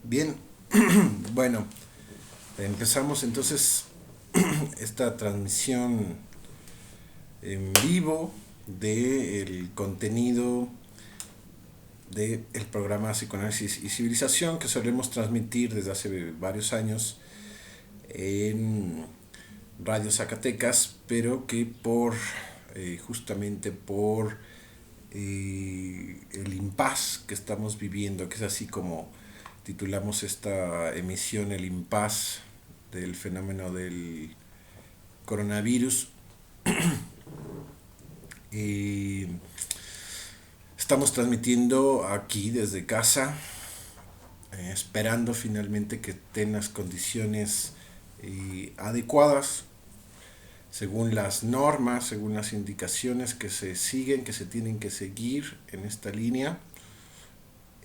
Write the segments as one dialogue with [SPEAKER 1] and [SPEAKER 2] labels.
[SPEAKER 1] Bien, bueno, empezamos entonces esta transmisión en vivo del contenido del programa Psicoanálisis y Civilización que solemos transmitir desde hace varios años en Radio Zacatecas, pero que justamente por el impasse que estamos viviendo, que es así como titulamos esta emisión, el impasse del fenómeno del coronavirus. Eh, Estamos transmitiendo aquí desde casa, esperando finalmente que estén las condiciones adecuadas según las normas, según las indicaciones que se siguen, que se tienen que seguir en esta línea.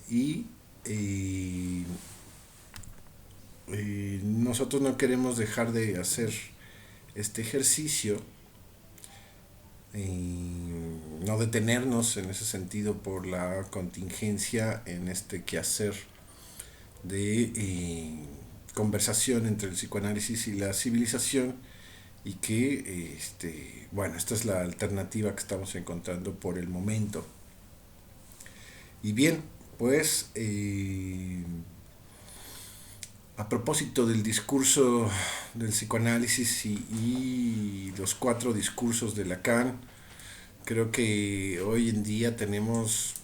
[SPEAKER 1] Y nosotros no queremos dejar de hacer este ejercicio, no detenernos en ese sentido por la contingencia en este quehacer de conversación entre el psicoanálisis y la civilización, y que bueno, esta es la alternativa que estamos encontrando por el momento. Y bien, pues a propósito del discurso del psicoanálisis y los 4 discursos de Lacan, creo que hoy en día tenemos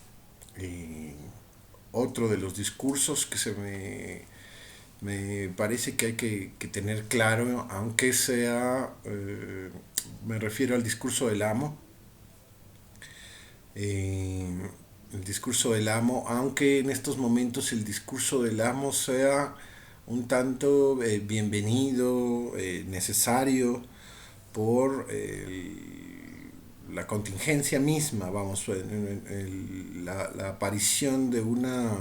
[SPEAKER 1] eh, otro de los discursos que me parece que hay que tener claro, aunque sea, me refiero al discurso del amo. Eh, el discurso del amo, aunque en estos momentos el discurso del amo sea un tanto bienvenido, necesario por la contingencia misma, vamos, la aparición de una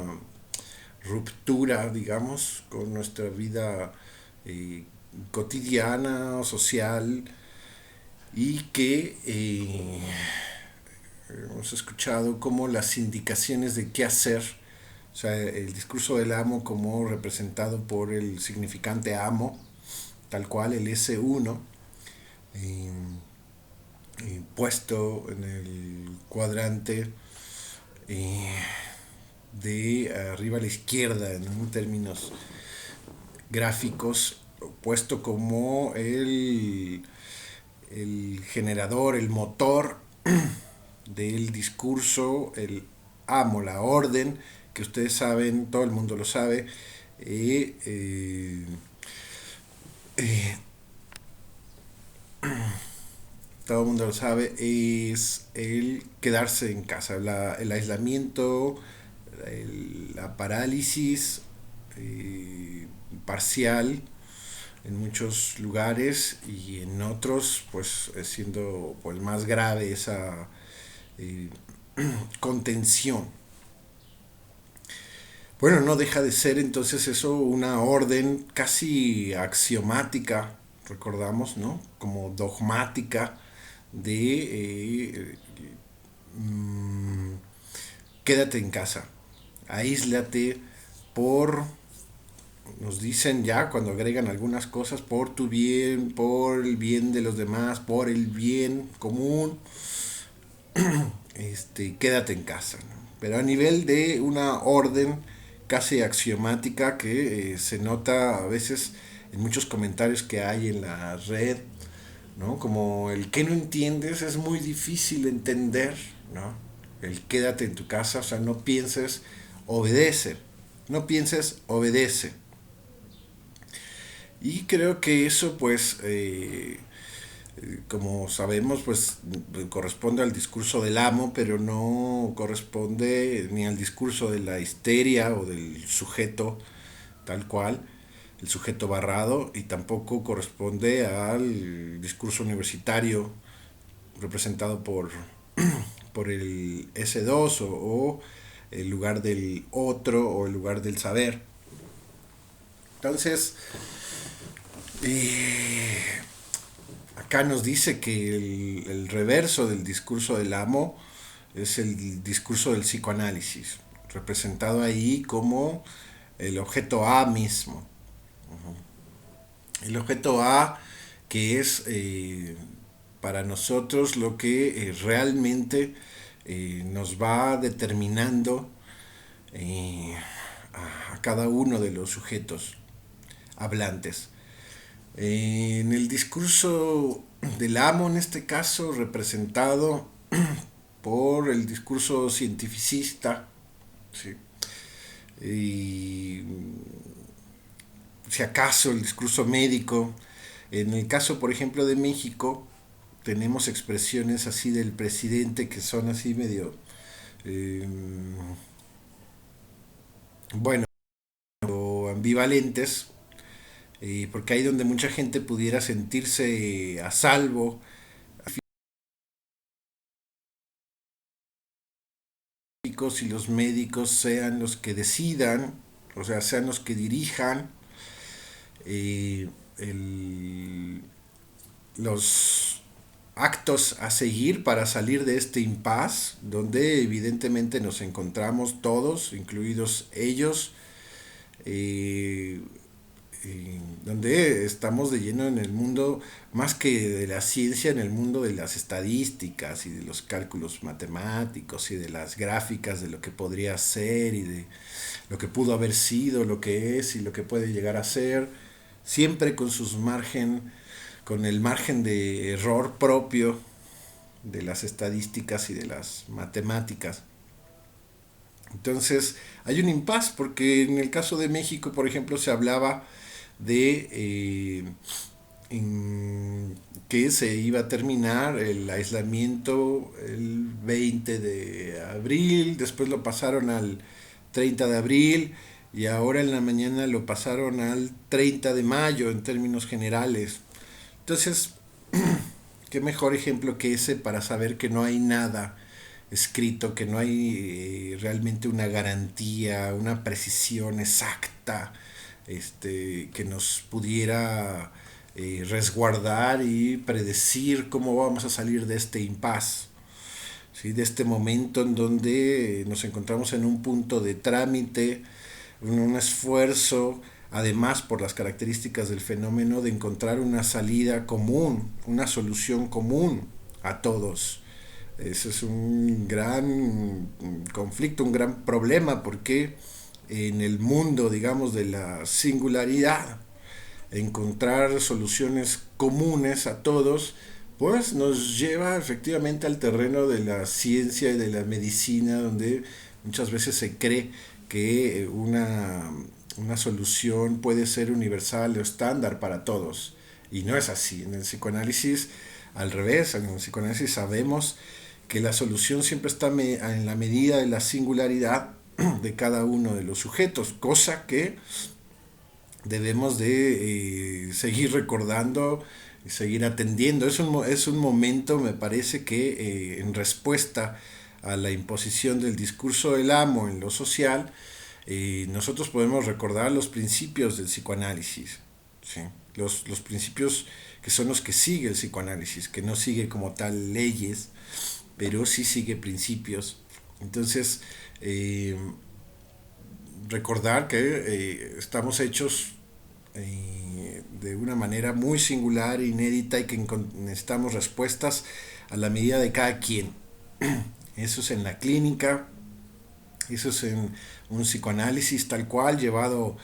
[SPEAKER 1] ruptura, digamos, con nuestra vida cotidiana, social, y que hemos escuchado como las indicaciones de qué hacer, o sea, el discurso del amo como representado por el significante amo, tal cual el S1, eh, puesto en el cuadrante eh, de arriba a la izquierda en términos gráficos, puesto como el generador, el motor del discurso, el amo, la orden, que ustedes saben, todo el mundo lo sabe, eh, eh, eh, todo el mundo lo sabe, es el quedarse en casa, el aislamiento, la parálisis parcial en muchos lugares, y en otros pues siendo pues más grave esa eh, contención. Bueno, no deja de ser entonces eso una orden casi axiomática, recordamos, ¿no? Como dogmática de mmm, quédate en casa, aíslate por, nos dicen ya cuando agregan algunas cosas, por tu bien, por el bien de los demás, por el bien común, quédate en casa, ¿no? Pero a nivel de una orden casi axiomática que se nota a veces en muchos comentarios que hay en la red, ¿no? Como el que no entiendes es muy difícil entender, ¿no? El quédate en tu casa, o sea, no pienses, obedece, no pienses, obedece. Y creo que eso pues como sabemos, pues corresponde al discurso del amo, pero no corresponde ni al discurso de la histeria o del sujeto tal cual, el sujeto barrado, y tampoco corresponde al discurso universitario representado por el S2 o el lugar del otro o el lugar del saber. Entonces, eh, acá nos dice que el reverso del discurso del amo es el discurso del psicoanálisis, representado ahí como el objeto A mismo. El objeto A que es para nosotros lo que realmente nos va determinando eh, a cada uno de los sujetos hablantes. En el discurso del amo, en este caso, representado por el discurso cientificista, ¿sí? Y si acaso el discurso médico. En el caso, por ejemplo, de México, tenemos expresiones así del presidente que son así medio, eh, bueno, ambivalentes, porque ahí donde mucha gente pudiera sentirse a salvo, y los médicos sean los que decidan, o sea, sean los que dirijan eh, el, los actos a seguir para salir de este impasse, donde evidentemente nos encontramos todos, incluidos ellos, eh, donde estamos de lleno en el mundo, más que de la ciencia, en el mundo de las estadísticas y de los cálculos matemáticos y de las gráficas de lo que podría ser y de lo que pudo haber sido, lo que es y lo que puede llegar a ser, siempre con sus margen, con el margen de error propio de las estadísticas y de las matemáticas. Entonces hay un impasse porque en el caso de México, por ejemplo, se hablaba de que se iba a terminar el aislamiento el 20 de abril, después lo pasaron al 30 de abril y ahora en la mañana lo pasaron al 30 de mayo en términos generales. Entonces, qué mejor ejemplo que ese para saber que no hay nada escrito, que no hay realmente una garantía, una precisión exacta que nos pudiera resguardar y predecir cómo vamos a salir de este impasse, ¿sí? De este momento en donde nos encontramos en un punto de trámite, un esfuerzo, además por las características del fenómeno, de encontrar una salida común, una solución común a todos. Eso es un gran conflicto, un gran problema, porque en el mundo, digamos, de la singularidad, encontrar soluciones comunes a todos, pues nos lleva efectivamente al terreno de la ciencia y de la medicina, donde muchas veces se cree que una solución puede ser universal o estándar para todos. Y no es así. En el psicoanálisis, al revés, en el psicoanálisis sabemos que la solución siempre está en la medida de la singularidad de cada uno de los sujetos, cosa que debemos de seguir recordando y seguir atendiendo. Es un momento, me parece que en respuesta a la imposición del discurso del amo en lo social, nosotros podemos recordar los principios del psicoanálisis, ¿sí? Los principios que son los que sigue el psicoanálisis, que no sigue como tal leyes, pero sí sigue principios. Entonces, recordar que estamos hechos de una manera muy singular, inédita y que necesitamos respuestas a la medida de cada quien. Eso es en la clínica, eso es en un psicoanálisis tal cual, llevado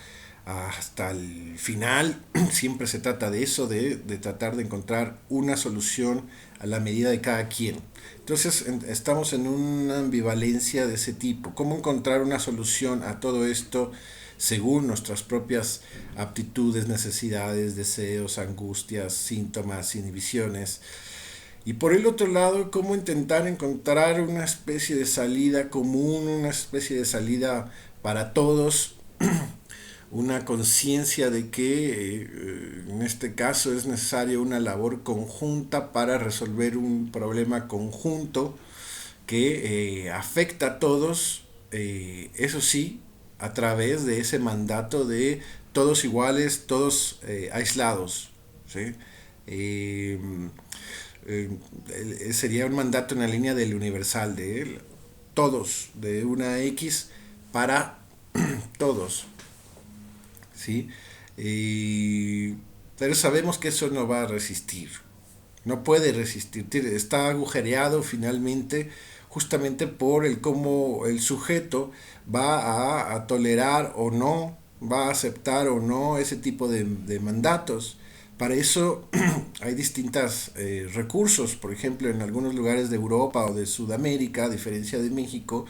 [SPEAKER 1] hasta el final. Siempre se trata de eso, de tratar de encontrar una solución a la medida de cada quien. Entonces estamos en una ambivalencia de ese tipo. ¿Cómo encontrar una solución a todo esto según nuestras propias aptitudes, necesidades, deseos, angustias, síntomas, inhibiciones? Y por el otro lado, cómo intentar encontrar una especie de salida común, una especie de salida para todos, una conciencia de que en este caso es necesaria una labor conjunta para resolver un problema conjunto que afecta a todos, eso sí, a través de ese mandato de todos iguales, todos aislados, ¿sí? Eh, Sería un mandato en la línea del universal, de todos, de una X para todos. ¿sí? Pero sabemos que eso no va a resistir, no puede resistir, está agujereado finalmente justamente por el cómo el sujeto va a tolerar o no, va a aceptar o no ese tipo de mandatos. Para eso hay distintos recursos, por ejemplo, en algunos lugares de Europa o de Sudamérica, a diferencia de México,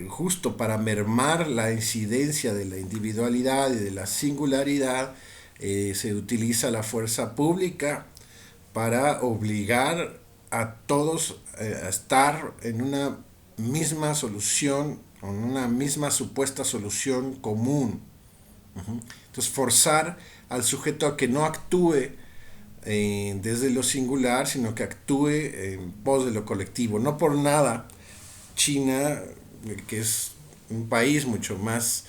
[SPEAKER 1] justo para mermar la incidencia de la individualidad y de la singularidad, se utiliza la fuerza pública para obligar a todos a estar en una misma solución, en una misma supuesta solución común. Entonces, forzar al sujeto a que no actúe desde lo singular, sino que actúe en pos de lo colectivo. No por nada China, que es un país mucho más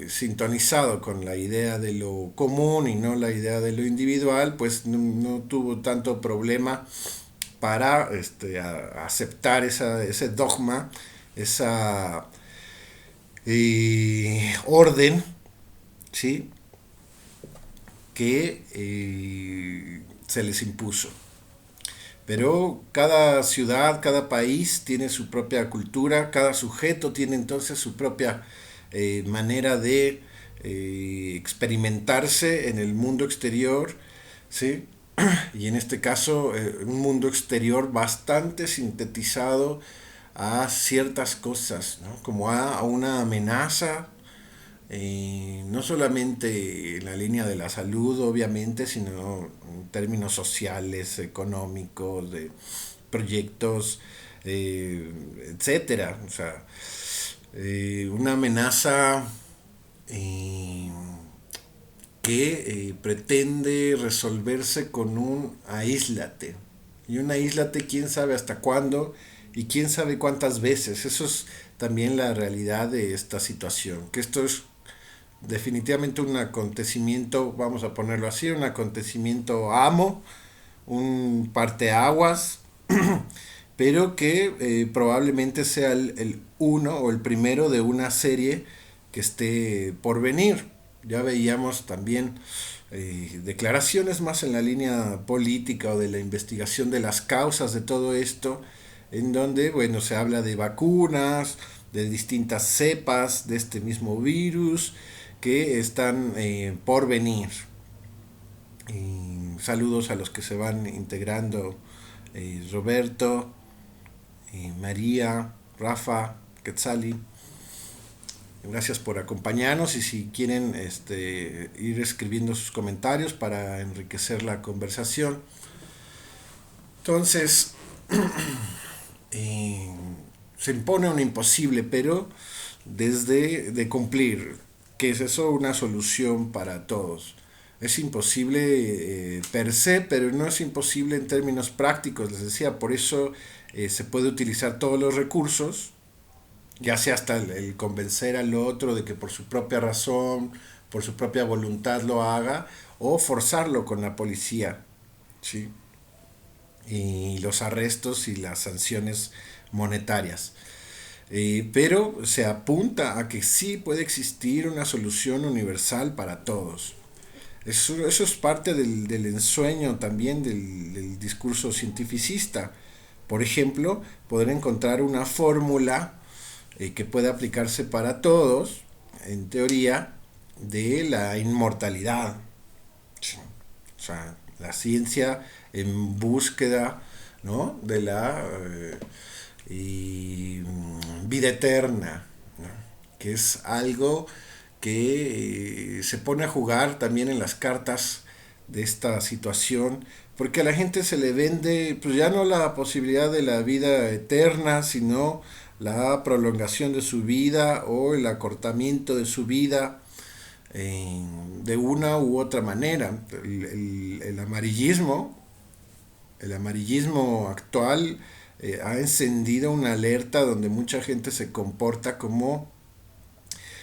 [SPEAKER 1] sintonizado con la idea de lo común y no la idea de lo individual, pues no tuvo tanto problema para aceptar ese dogma, esa orden, ¿sí? Que se les impuso. Pero cada ciudad, cada país tiene su propia cultura, cada sujeto tiene entonces su propia manera de experimentarse en el mundo exterior, ¿sí? Y en este caso, un mundo exterior bastante sintetizado a ciertas cosas, ¿no? Como a una amenaza, no solamente en la línea de la salud, obviamente, sino en términos sociales, económicos, de proyectos, etcétera. O sea, una amenaza eh, que pretende resolverse con un aíslate. Y un aíslate, quién sabe hasta cuándo y quién sabe cuántas veces. Eso es también la realidad de esta situación. Que esto es definitivamente un acontecimiento, vamos a ponerlo así, un acontecimiento un parteaguas, pero que probablemente sea el uno o el primero de una serie que esté por venir. Ya veíamos también declaraciones más en la línea política o de la investigación de las causas de todo esto, en donde, bueno, se habla de vacunas, de distintas cepas de este mismo virus que están por venir. Saludos a los que se van integrando, Roberto, María, Rafa, Quetzali. Gracias por acompañarnos y si quieren ir escribiendo sus comentarios para enriquecer la conversación. Entonces, eh, se impone un imposible, pero desde de cumplir. ¿Qué es eso? Una solución para todos. Es imposible per se, pero no es imposible en términos prácticos. Les decía, por eso se puede utilizar todos los recursos, ya sea hasta el convencer al otro de que por su propia razón, por su propia voluntad lo haga, o forzarlo con la policía, ¿sí? Y los arrestos y las sanciones monetarias. Pero se apunta a que sí puede existir una solución universal para todos. Eso es parte del ensueño también del discurso cientificista. Por ejemplo, poder encontrar una fórmula que pueda aplicarse para todos, en teoría, de la inmortalidad. O sea, la ciencia en búsqueda, ¿no?, de la vida eterna, ¿no?, que es algo que se pone a jugar también en las cartas de esta situación, porque a la gente se le vende pues ya no la posibilidad de la vida eterna, sino la prolongación de su vida o el acortamiento de su vida de una u otra manera. El amarillismo actual ha encendido una alerta donde mucha gente se comporta como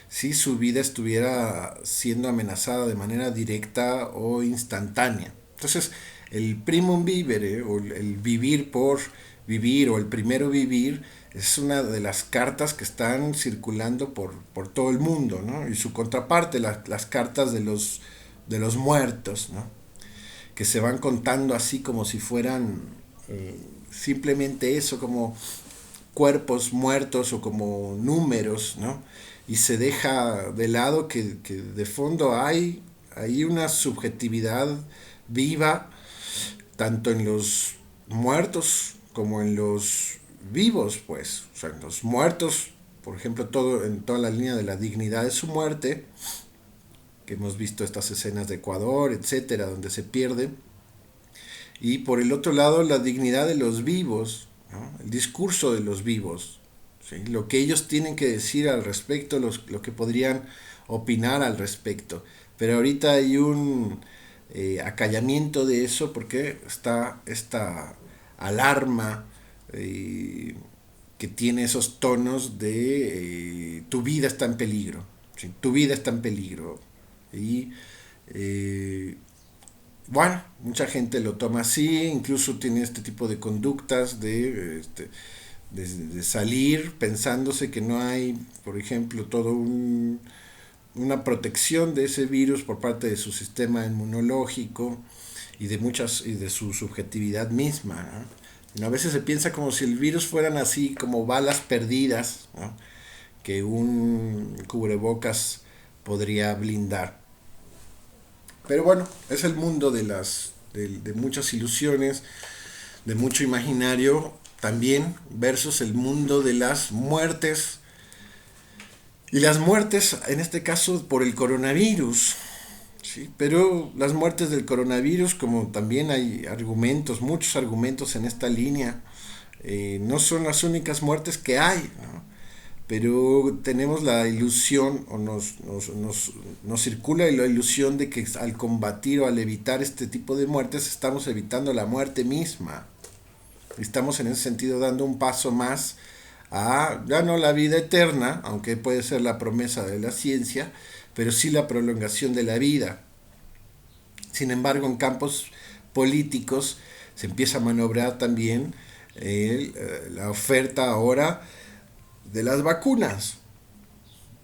[SPEAKER 1] si su vida estuviera siendo amenazada de manera directa o instantánea. Entonces, el primum vivere o el vivir por vivir o el primero vivir Es una de las cartas que están circulando por todo el mundo, ¿no? Y su contraparte, las cartas de los muertos, ¿no? Que se van contando así como si fueran simplemente eso, como cuerpos muertos o como números, ¿no? Y se deja de lado que de fondo hay una subjetividad viva, tanto en los muertos como en los vivos, pues. O sea, en los muertos, por ejemplo, en toda la línea de la dignidad de su muerte, que hemos visto estas escenas de Ecuador, etcétera, donde se pierde. Y por el otro lado, la dignidad de los vivos, ¿no? El discurso de los vivos, ¿sí? Lo que ellos tienen que decir al respecto, lo que podrían opinar al respecto. Pero ahorita hay un acallamiento de eso porque está esta alarma que tiene esos tonos de tu vida está en peligro, ¿sí? Tu vida está en peligro. Y eh, bueno, mucha gente lo toma así, incluso tiene este tipo de conductas de salir pensándose que no hay, por ejemplo, una protección de ese virus por parte de su sistema inmunológico y de su subjetividad misma, ¿no? Y a veces se piensa como si el virus fueran así como balas perdidas, ¿no? Que un cubrebocas podría blindar. Pero bueno, es el mundo de muchas ilusiones, de mucho imaginario también, versus el mundo de las muertes. Y las muertes, en este caso, por el coronavirus. Sí, pero las muertes del coronavirus, como también hay argumentos, muchos argumentos en esta línea, no son las únicas muertes que hay, ¿no? Pero tenemos la ilusión o nos circula la ilusión de que al combatir o al evitar este tipo de muertes estamos evitando la muerte misma. Estamos en ese sentido dando un paso más a, ya no la vida eterna, aunque puede ser la promesa de la ciencia, pero sí la prolongación de la vida. Sin embargo, en campos políticos se empieza a maniobrar también la oferta ahora de las vacunas,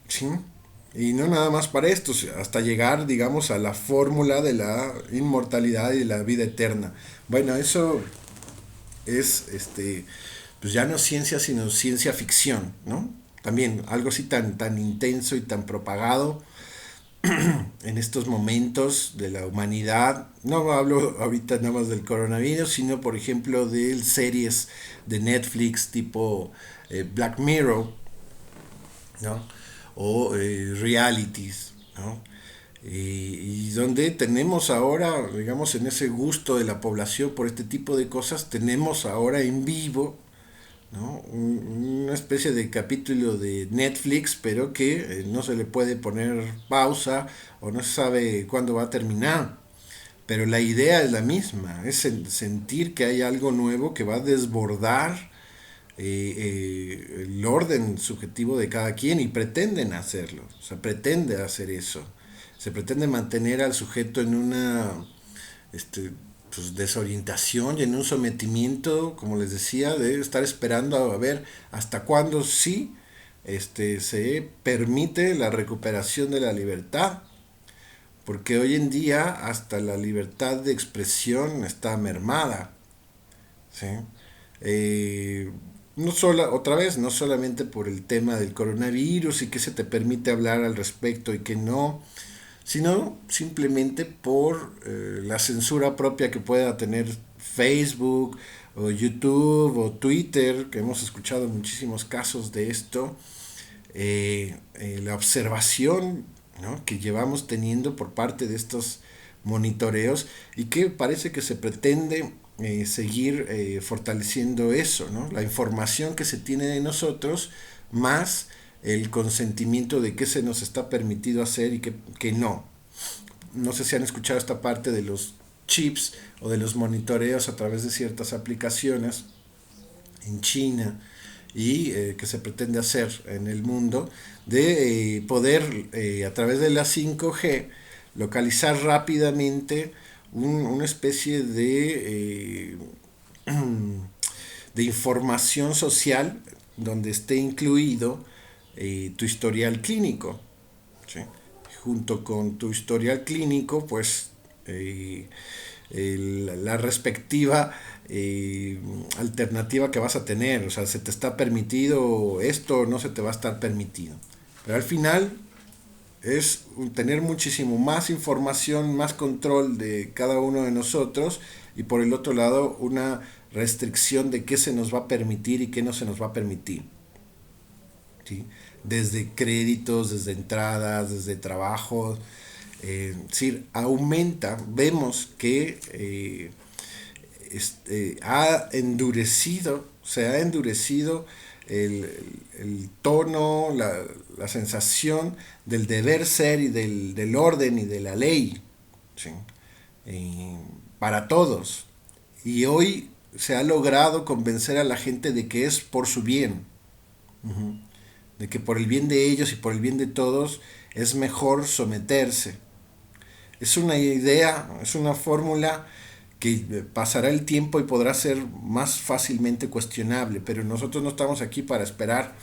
[SPEAKER 1] ¿sí? Y no nada más para esto, hasta llegar, digamos, a la fórmula de la inmortalidad y de la vida eterna. Bueno, eso es, pues ya no ciencia, sino ciencia ficción, ¿no? También algo así tan intenso y tan propagado en estos momentos de la humanidad. No hablo ahorita nada más del coronavirus, sino por ejemplo de series de Netflix tipo Black Mirror, ¿no? O realities, ¿no? Y donde tenemos ahora, digamos, en ese gusto de la población por este tipo de cosas, tenemos ahora en vivo, ¿no? Una especie de capítulo de Netflix, pero que no se le puede poner pausa o no se sabe cuándo va a terminar. Pero la idea es la misma, es sentir que hay algo nuevo que va a desbordar el orden subjetivo de cada quien y pretenden hacerlo, o sea, pretende hacer eso. Se pretende mantener al sujeto en una pues, desorientación y en un sometimiento, como les decía, de estar esperando a ver hasta cuándo sí se permite la recuperación de la libertad, porque hoy en día hasta la libertad de expresión está mermada, ¿sí? Eh, no solo, otra vez, no solamente por el tema del coronavirus y que se te permite hablar al respecto y que no, sino simplemente por la censura propia que pueda tener Facebook o YouTube o Twitter, que hemos escuchado muchísimos casos de esto, la observación, ¿no? Que llevamos teniendo por parte de estos monitoreos y que parece que se pretende seguir fortaleciendo eso, ¿no? La información que se tiene de nosotros más el consentimiento de qué se nos está permitido hacer y que no. No sé si han escuchado esta parte de los chips o de los monitoreos a través de ciertas aplicaciones en China y que se pretende hacer en el mundo de poder a través de la 5G localizar rápidamente una especie de información social donde esté incluido tu historial clínico, ¿sí? Junto con tu historial clínico, pues la respectiva alternativa que vas a tener, o sea, se te está permitido esto o no se te va a estar permitido. Pero al final es tener muchísimo más información, más control de cada uno de nosotros y por el otro lado una restricción de qué se nos va a permitir y qué no se nos va a permitir. ¿Sí? Desde créditos, desde entradas, desde trabajos. Sí, aumenta, vemos que se ha endurecido el tono, la sensación del deber ser y del orden y de la ley, ¿sí? Para todos. Y hoy se ha logrado convencer a la gente de que es por su bien, de que por el bien de ellos y por el bien de todos es mejor someterse. Es una idea, es una fórmula que pasará el tiempo y podrá ser más fácilmente cuestionable, pero nosotros no estamos aquí para esperar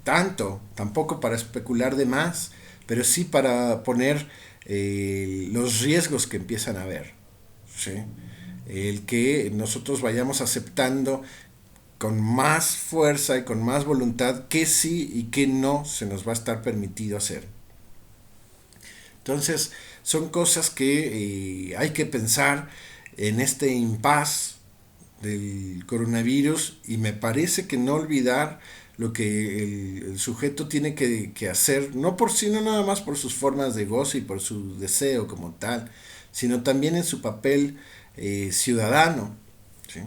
[SPEAKER 1] tanto, tampoco para especular de más, pero sí para poner los riesgos que empiezan a haber, ¿sí? El que nosotros vayamos aceptando con más fuerza y con más voluntad que sí y que no se nos va a estar permitido hacer. Entonces, son cosas que hay que pensar en este impasse del coronavirus y me parece que no olvidar lo que el sujeto tiene que hacer, no por sí, no nada más por sus formas de goce y por su deseo como tal, sino también en su papel ciudadano, ¿sí?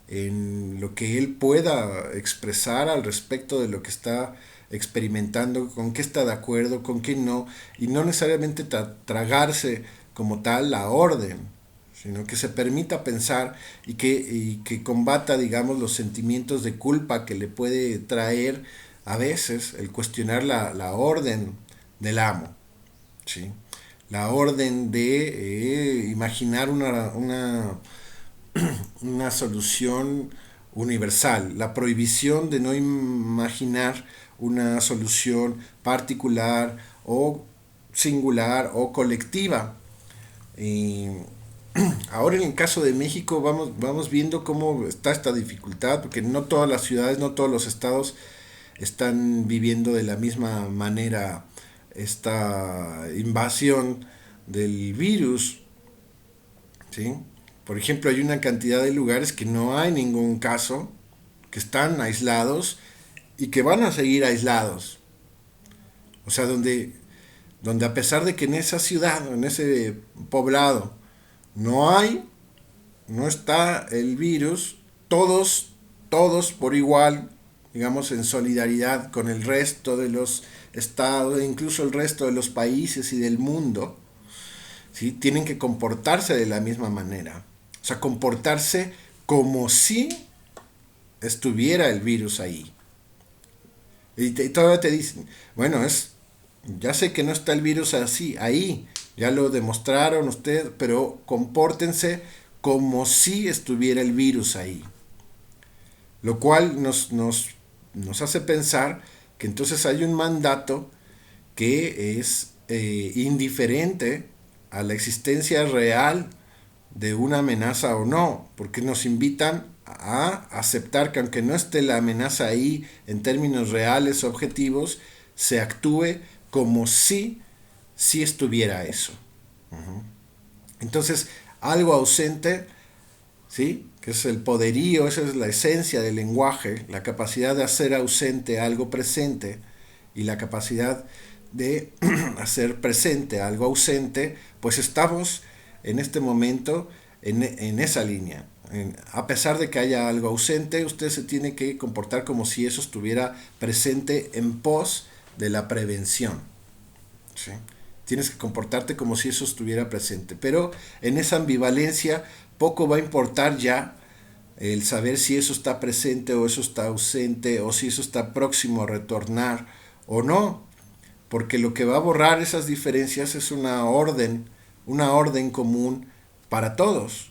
[SPEAKER 1] En lo que él pueda expresar al respecto de lo que está experimentando, con qué está de acuerdo, con qué no, y no necesariamente tragarse como tal la orden, sino que se permita pensar y que combata, digamos, los sentimientos de culpa que le puede traer a veces el cuestionar la orden del amo, ¿sí? La orden de imaginar una solución universal, la prohibición de no imaginar una solución particular o singular o colectiva. Y ahora en el caso de México vamos viendo cómo está esta dificultad, porque no todas las ciudades, no todos los estados están viviendo de la misma manera esta invasión del virus, ¿sí? Por ejemplo, hay una cantidad de lugares que no hay ningún caso, que están aislados y que van a seguir aislados. O sea, donde a pesar de que en esa ciudad, en ese poblado, no está el virus, todos por igual, digamos, en solidaridad con el resto de los estados, incluso el resto de los países y del mundo, ¿sí? Tienen que comportarse de la misma manera. O sea, comportarse como si estuviera el virus ahí. Y todavía te dicen, bueno, ya sé que no está el virus así, ahí, ya lo demostraron ustedes, pero compórtense como si estuviera el virus ahí. Lo cual nos hace pensar que entonces hay un mandato que es indiferente a la existencia real de una amenaza o no, porque nos invitan a aceptar que aunque no esté la amenaza ahí en términos reales, objetivos, se actúe como si estuviera eso. Uh-huh. Entonces, algo ausente, ¿sí? Que es el poderío, esa es la esencia del lenguaje, la capacidad de hacer ausente algo presente y la capacidad de hacer presente algo ausente, pues estamos en este momento en esa línea. A pesar de que haya algo ausente, usted se tiene que comportar como si eso estuviera presente en pos de la prevención, ¿sí? Tienes que comportarte como si eso estuviera presente. Pero en esa ambivalencia poco va a importar ya el saber si eso está presente o eso está ausente o si eso está próximo a retornar o no. Porque lo que va a borrar esas diferencias es una orden común para todos,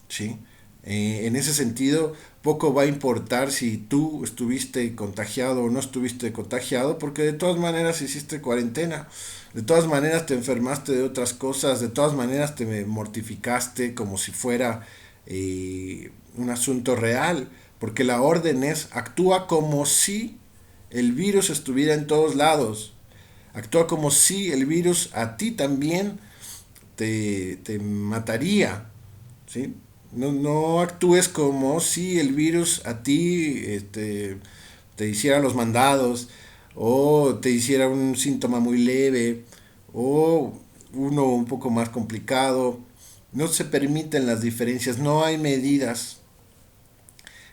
[SPEAKER 1] ¿sí? En ese sentido, poco va a importar si tú estuviste contagiado o no estuviste contagiado, porque de todas maneras hiciste cuarentena, de todas maneras te enfermaste de otras cosas, de todas maneras te mortificaste como si fuera un asunto real, porque la orden es actúa como si el virus estuviera en todos lados, actúa como si el virus a ti también te mataría, ¿sí? No actúes como si el virus a ti te hiciera los mandados o te hiciera un síntoma muy leve o uno un poco más complicado. No se permiten las diferencias, no hay medidas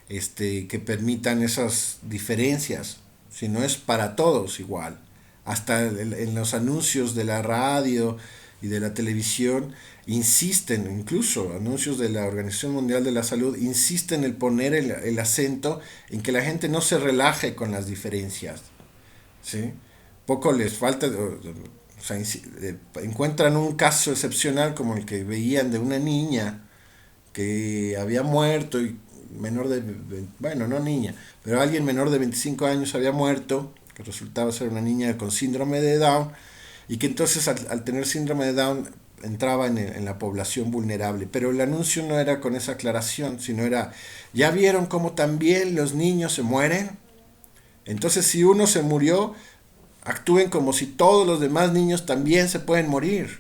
[SPEAKER 1] que permitan esas diferencias, sino es para todos igual. Hasta en los anuncios de la radio y de la televisión insisten, incluso anuncios de la Organización Mundial de la Salud, insisten en poner el acento en que la gente no se relaje con las diferencias. ¿Sí? Poco les falta, o sea, encuentran un caso excepcional como el que veían de una niña que había muerto y menor de, bueno, no niña, pero alguien menor de 25 años había muerto, que resultaba ser una niña con síndrome de Down, y que entonces al tener síndrome de Down entraba en la población vulnerable. Pero el anuncio no era con esa aclaración, sino era, ¿ya vieron cómo también los niños se mueren? Entonces si uno se murió, actúen como si todos los demás niños también se pueden morir.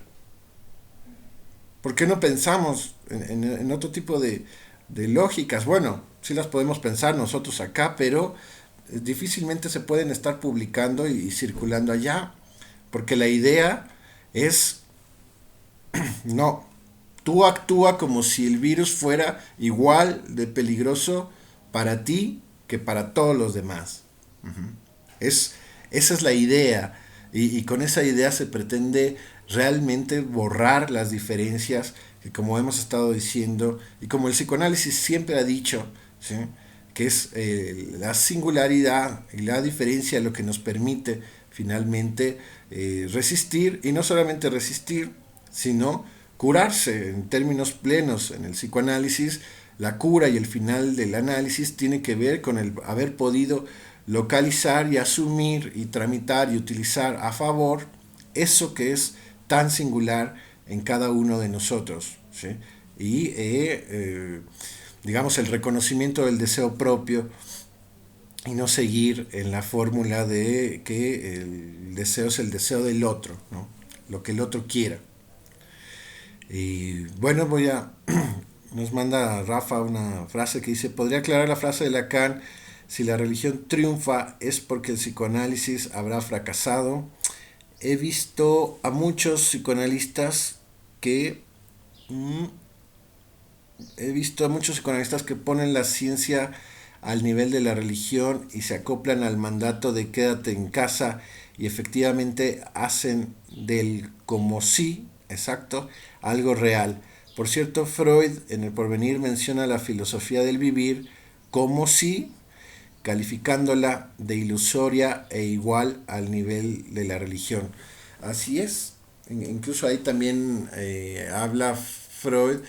[SPEAKER 1] ¿Por qué no pensamos en otro tipo de lógicas? Bueno, sí las podemos pensar nosotros acá, pero difícilmente se pueden estar publicando y circulando allá, porque la idea es, no, tú actúa como si el virus fuera igual de peligroso para ti que para todos los demás. Es, esa es la idea, y con esa idea se pretende realmente borrar las diferencias que, como hemos estado diciendo y como el psicoanálisis siempre ha dicho, ¿sí? Que es la singularidad y la diferencia lo que nos permite finalmente resistir, y no solamente resistir, sino curarse en términos plenos. En el psicoanálisis, la cura y el final del análisis tiene que ver con el haber podido localizar y asumir y tramitar y utilizar a favor eso que es tan singular en cada uno de nosotros, ¿sí? Y digamos el reconocimiento del deseo propio, y no seguir en la fórmula de que el deseo es el deseo del otro, ¿no? Lo que el otro quiera. Y bueno, nos manda Rafa una frase que dice, ¿podría aclarar la frase de Lacan? Si la religión triunfa es porque el psicoanálisis habrá fracasado. He visto a muchos psicoanalistas que ponen la ciencia al nivel de la religión y se acoplan al mandato de quédate en casa, y efectivamente hacen del como sí, exacto, algo real. Por cierto, Freud en El Porvenir menciona la filosofía del vivir como si, calificándola de ilusoria e igual al nivel de la religión. Así es. Incluso ahí también habla Freud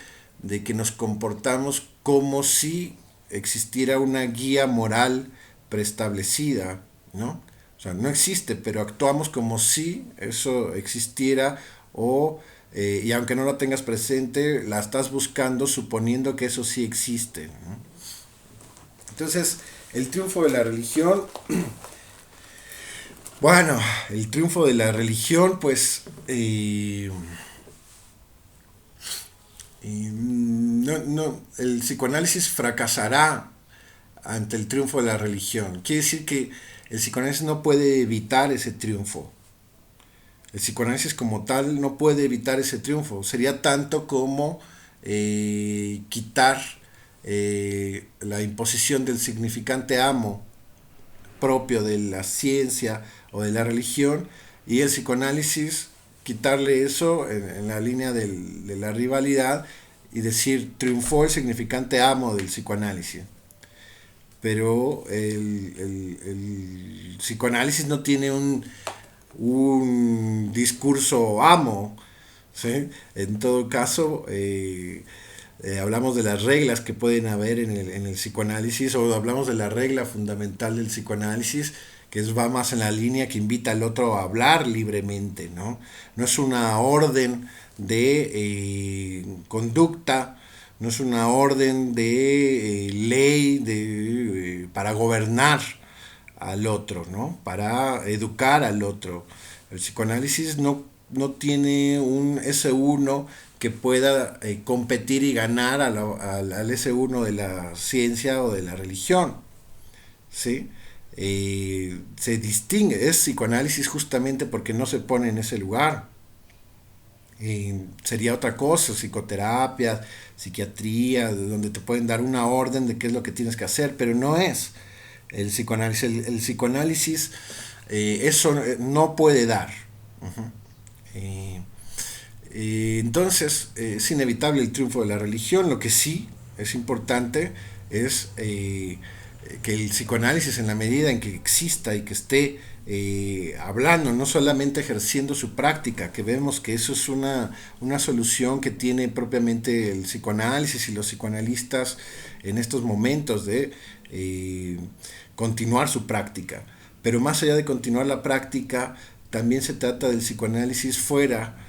[SPEAKER 1] de que nos comportamos como si existiera una guía moral preestablecida, ¿no? O sea, no existe, pero actuamos como si eso existiera, y aunque no lo tengas presente, la estás buscando suponiendo que eso sí existe, ¿no? Entonces, el triunfo de la religión, bueno, el triunfo de la religión, pues, el psicoanálisis fracasará ante el triunfo de la religión. Quiere decir que el psicoanálisis no puede evitar ese triunfo. El psicoanálisis como tal no puede evitar ese triunfo. Sería tanto como quitar la imposición del significante amo propio de la ciencia o de la religión, y el psicoanálisis quitarle eso en la línea de la rivalidad y decir triunfó el significante amo del psicoanálisis. Pero el psicoanálisis no tiene un discurso amo, ¿sí? En todo caso, hablamos de las reglas que pueden haber en el psicoanálisis, o hablamos de la regla fundamental del psicoanálisis, que va más en la línea que invita al otro a hablar libremente, ¿no? No es una orden de conducta, no es una orden de ley para gobernar al otro, ¿no? Para educar al otro. El psicoanálisis no tiene un S1 que pueda competir y ganar al S1 de la ciencia o de la religión, ¿sí? Se distingue, es psicoanálisis justamente porque no se pone en ese lugar. Sería otra cosa, psicoterapia, psiquiatría, donde te pueden dar una orden de qué es lo que tienes que hacer, pero no es el psicoanálisis. El psicoanálisis eso no puede dar. Uh-huh. Eh, entonces es inevitable el triunfo de la religión. Lo que sí es importante es que el psicoanálisis, en la medida en que exista y que esté hablando, no solamente ejerciendo su práctica, que vemos que eso es una solución que tiene propiamente el psicoanálisis y los psicoanalistas en estos momentos de continuar su práctica. Pero más allá de continuar la práctica, también se trata del psicoanálisis fuera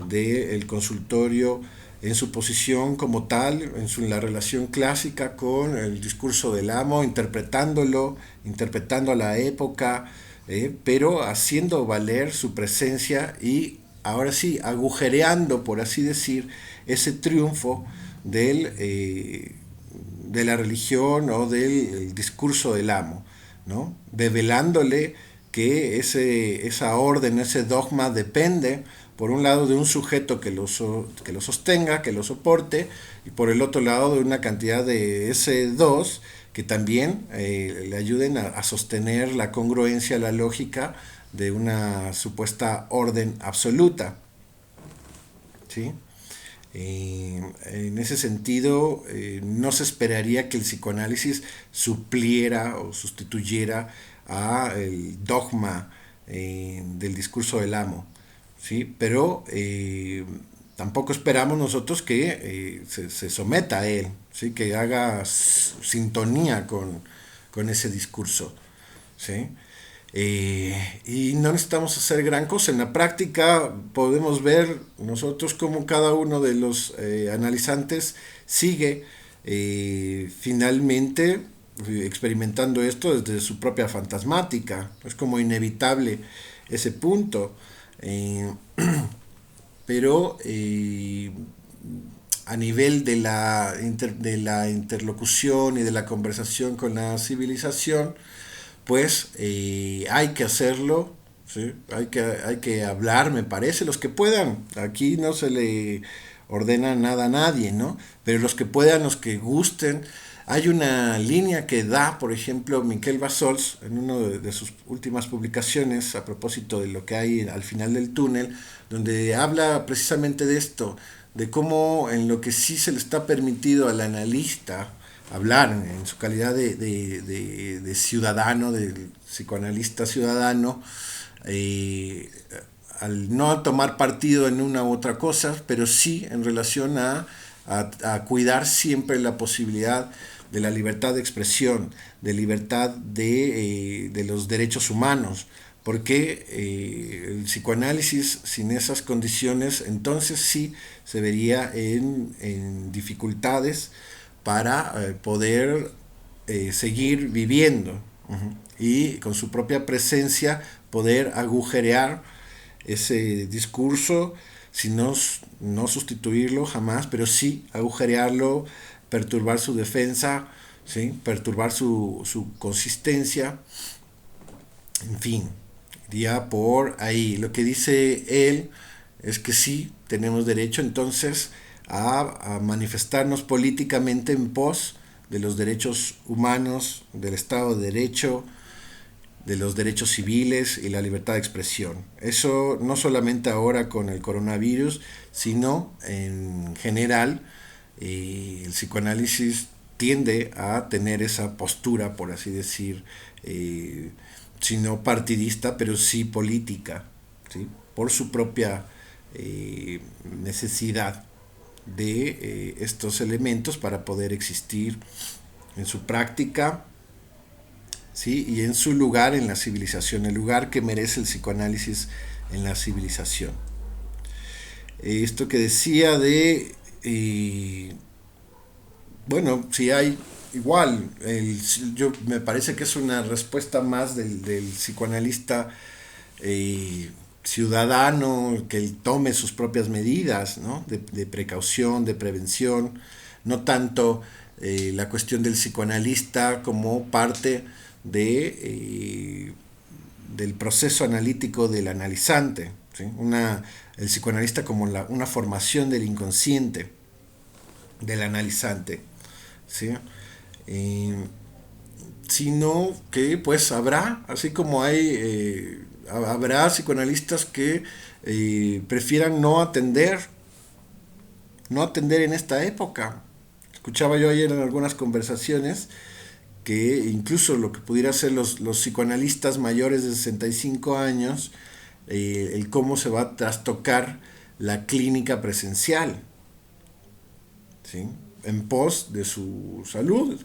[SPEAKER 1] del consultorio, en su posición como tal, la relación clásica con el discurso del amo, interpretando a la época, pero haciendo valer su presencia y ahora sí, agujereando, por así decir, ese triunfo de la religión o del discurso del amo, ¿no? Develándole que esa orden, ese dogma depende, por un lado, de un sujeto que lo sostenga, que lo soporte, y por el otro lado, de una cantidad de S2 que también le ayuden a sostener la congruencia, la lógica de una supuesta orden absoluta, ¿sí? En ese sentido, no se esperaría que el psicoanálisis supliera o sustituyera a el dogma del discurso del amo, ¿sí? Pero tampoco esperamos nosotros que se someta a él, ¿sí? Que haga sintonía con ese discurso, ¿sí? Y no necesitamos hacer gran cosa. En la práctica podemos ver nosotros cómo cada uno de los analizantes sigue finalmente experimentando esto desde su propia fantasmática. Es como inevitable ese punto. Eh, pero a nivel de la interlocución y de la conversación con la civilización, pues hay que hacerlo, ¿sí? Hay que hablar, me parece, los que puedan. Aquí no se le ordena nada a nadie, ¿no? Pero los que puedan, los que gusten. Hay una línea que da, por ejemplo, Miquel Bassols en una de sus últimas publicaciones a propósito de lo que hay al final del túnel, donde habla precisamente de esto, de cómo en lo que sí se le está permitido al analista hablar en su calidad de ciudadano, de psicoanalista ciudadano, eh, al no tomar partido en una u otra cosa, pero sí en relación a cuidar siempre la posibilidad de la libertad de expresión, de libertad de los derechos humanos, porque el psicoanálisis sin esas condiciones entonces sí se vería en dificultades para poder seguir viviendo, uh-huh, y con su propia presencia poder agujerear ese discurso, si no sustituirlo jamás, pero sí agujerearlo, perturbar su defensa, ¿sí? Perturbar su consistencia, en fin, iría por ahí. Lo que dice él es que sí, tenemos derecho entonces a manifestarnos políticamente en pos de los derechos humanos, del Estado de Derecho, de los derechos civiles y la libertad de expresión. Eso no solamente ahora con el coronavirus, sino en general. El psicoanálisis tiende a tener esa postura, por así decir, si no partidista, pero sí política, ¿sí? Por su propia necesidad, de estos elementos para poder existir en su práctica, ¿sí? Y en su lugar en la civilización, el lugar que merece el psicoanálisis en la civilización. Esto que decía de, bueno, si hay igual, yo me parece que es una respuesta más del psicoanalista ciudadano, que él tome sus propias medidas, ¿no? De precaución, de prevención, no tanto la cuestión del psicoanalista como parte del proceso analítico del analizante, ¿sí? El psicoanalista como una formación del inconsciente del analizante, ¿sí? Eh, Sino que pues habrá, así como habrá psicoanalistas que prefieran no atender en esta época. Escuchaba yo ayer en algunas conversaciones que incluso lo que pudiera ser los psicoanalistas mayores de 65 años, el cómo se va a trastocar la clínica presencial, ¿sí? En pos de su salud,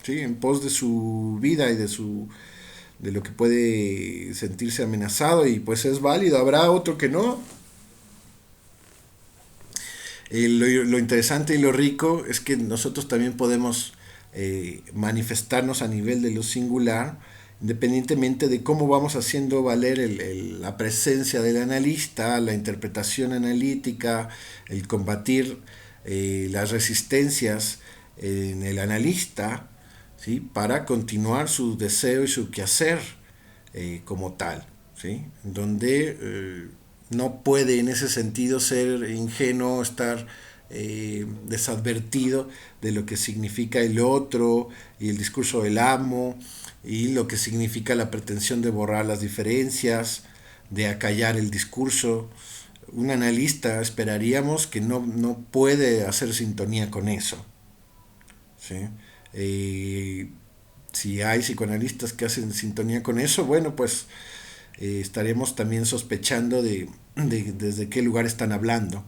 [SPEAKER 1] ¿sí? En pos de su vida y de lo que puede sentirse amenazado, y pues es válido, habrá otro que no. Lo interesante y lo rico es que nosotros también podemos manifestarnos a nivel de lo singular, independientemente de cómo vamos haciendo valer la presencia del analista, la interpretación analítica, el combatir las resistencias en el analista, ¿sí? Para continuar su deseo y su quehacer como tal, ¿sí? Donde no puede en ese sentido ser ingenuo, estar desadvertido de lo que significa el otro y el discurso del amo y lo que significa la pretensión de borrar las diferencias, de acallar el discurso. Un analista esperaríamos que no puede hacer sintonía con eso, ¿sí? Eh, si hay psicoanalistas que hacen sintonía con eso, bueno, pues estaremos también sospechando desde qué lugar están hablando.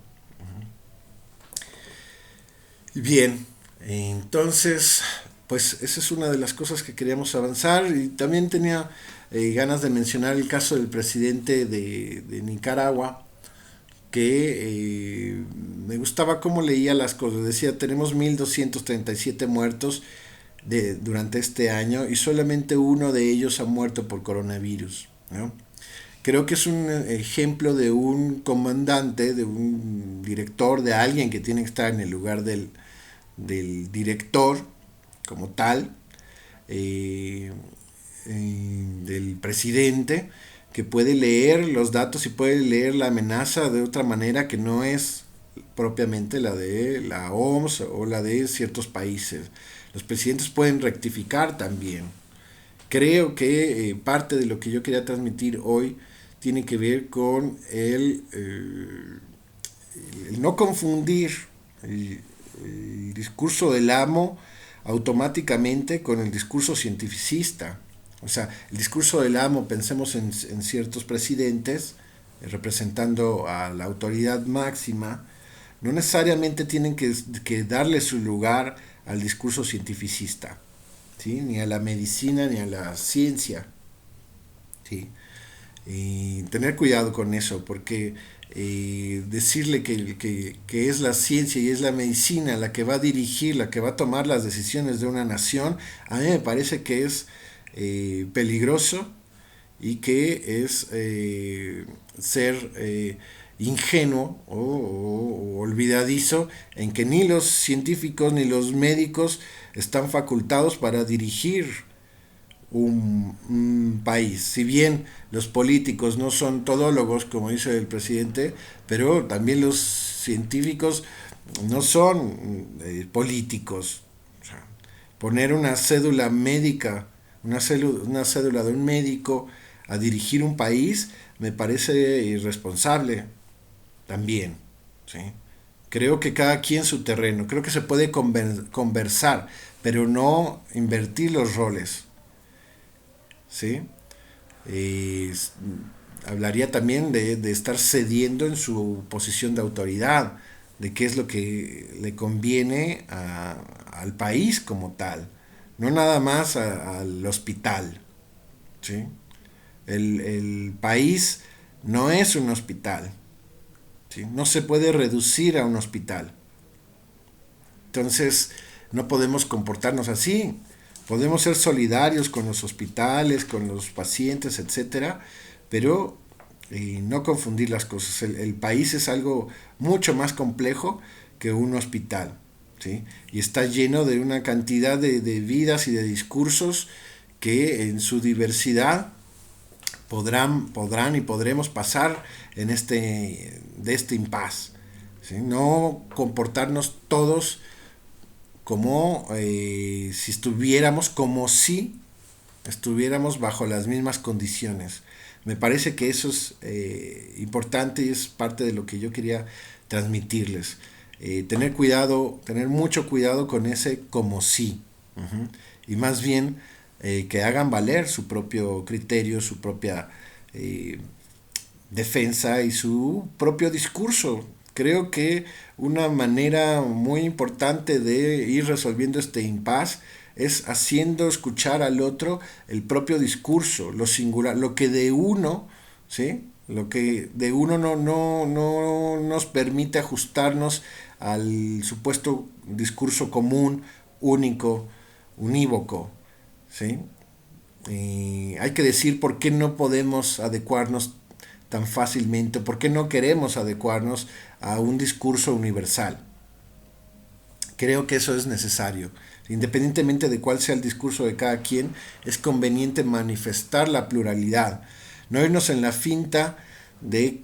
[SPEAKER 1] Bien, entonces, pues esa es una de las cosas que queríamos avanzar, y también tenía ganas de mencionar el caso del presidente de Nicaragua, que me gustaba cómo leía las cosas. Decía, tenemos 1.237 muertos durante este año y solamente uno de ellos ha muerto por coronavirus, ¿no? Creo que es un ejemplo de un comandante, de un director, de alguien que tiene que estar en el lugar del director como tal, eh, del presidente, que puede leer los datos y puede leer la amenaza de otra manera que no es propiamente la de la OMS o la de ciertos países. Los presidentes pueden rectificar también. Creo que parte de lo que yo quería transmitir hoy tiene que ver con el no confundir el discurso del amo automáticamente con el discurso cientificista. O sea, el discurso del amo, pensemos en ciertos presidentes representando a la autoridad máxima, no necesariamente tienen que darle su lugar al discurso cientificista, ¿sí? Ni a la medicina ni a la ciencia, ¿sí? Y tener cuidado con eso, porque decirle que es la ciencia y es la medicina la que va a dirigir, la que va a tomar las decisiones de una nación, a mí me parece que es peligroso, y que es ser ingenuo o olvidadizo en que ni los científicos ni los médicos están facultados para dirigir un país. Si bien los políticos no son todólogos, como dice el presidente, pero también los científicos no son políticos. O sea, poner una cédula médica, una cédula de un médico a dirigir un país me parece irresponsable también, ¿sí? Creo que cada quien su terreno, creo que se puede conversar, pero no invertir los roles, ¿sí? Eh, Hablaría también de estar cediendo en su posición de autoridad, de qué es lo que le conviene al país como tal, no nada más al hospital, ¿sí? El país no es un hospital, ¿sí? No se puede reducir a un hospital. Entonces, no podemos comportarnos así. Podemos ser solidarios con los hospitales, con los pacientes, etcétera, pero no confundir las cosas. El país es algo mucho más complejo que un hospital, ¿sí? Y está lleno de una cantidad de vidas y de discursos que en su diversidad podrán y podremos pasar de este impas, ¿sí? No comportarnos todos como si estuviéramos, como si estuviéramos bajo las mismas condiciones. Me parece que eso es importante y es parte de lo que yo quería transmitirles. Tener cuidado, tener mucho cuidado con ese como si. Uh-huh. Y más bien que hagan valer su propio criterio, su propia eh, defensa y su propio discurso. Creo que una manera muy importante de ir resolviendo este impasse es haciendo escuchar al otro el propio discurso, lo singular, lo que de uno, ¿sí? Lo que de uno no nos permite ajustarnos al supuesto discurso común, único, unívoco, ¿sí? Hay que decir por qué no podemos adecuarnos tan fácilmente, por qué no queremos adecuarnos a un discurso universal. Creo que eso es necesario. Independientemente de cuál sea el discurso de cada quien, es conveniente manifestar la pluralidad. No irnos en la finta de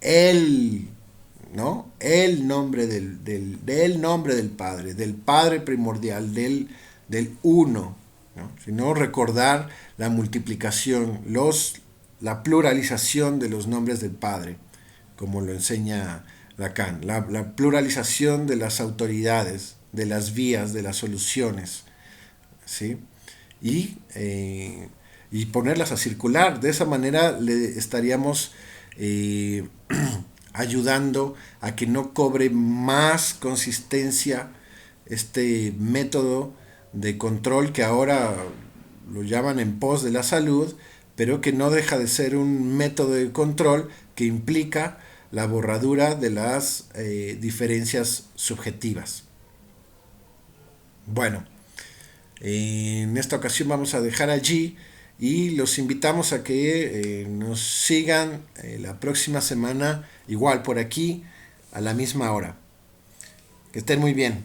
[SPEAKER 1] el, ¿no? El nombre del nombre del Padre, del Padre primordial, del uno, ¿no? Sino recordar la multiplicación, la pluralización de los nombres del Padre, como lo enseña Lacan, la pluralización de las autoridades, de las vías, de las soluciones, ¿sí? Y, y ponerlas a circular. De esa manera le estaríamos ayudando a que no cobre más consistencia este método de control que ahora lo llaman en pos de la salud, pero que no deja de ser un método de control que implica la borradura de las diferencias subjetivas. Bueno, en esta ocasión vamos a dejar allí y los invitamos a que nos sigan la próxima semana, igual por aquí, a la misma hora. Que estén muy bien.